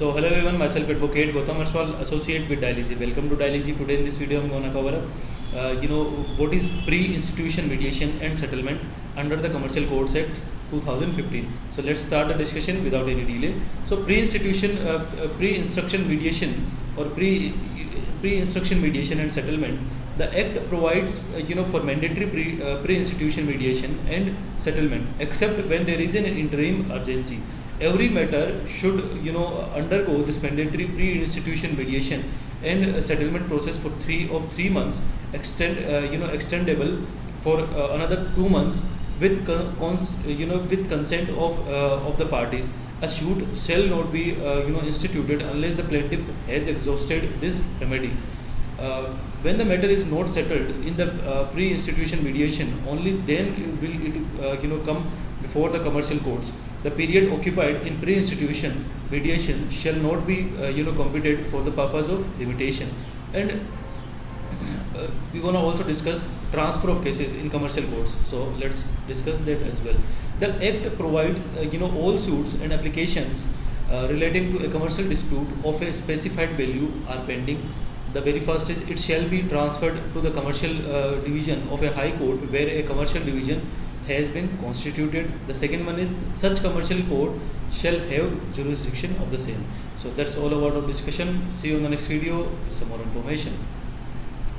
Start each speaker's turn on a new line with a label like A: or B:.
A: So hello everyone, myself Advocate Gautam Arswal, Associate with Dialyzy. Welcome to Dialyzy. Today in this video I'm going to cover what is pre-institution mediation and settlement under the Commercial Codes Act 2015. So let's start the discussion without any delay. So pre-instruction mediation or pre-instruction mediation and settlement. The Act provides for mandatory pre-institution mediation and settlement except when there is an interim urgency. Every matter should undergo this mandatory pre-institution mediation and settlement process for 3 months, extendable for another 2 months with with consent of the parties. A suit shall not be instituted unless the plaintiff has exhausted this remedy. When the matter is not settled in the pre-institution mediation, only then will it come before the commercial courts. The period occupied in pre-institution mediation shall not be computed for the purpose of limitation. And we're going to also discuss transfer of cases in commercial courts. So let's discuss that as well. The Act provides all suits and applications relating to a commercial dispute of a specified value are pending. The very first is it shall be transferred to the commercial division of a high court where a commercial division has been constituted. The second one is such commercial court shall have jurisdiction of the same. So that's all about our discussion. See you in the next video with some more information.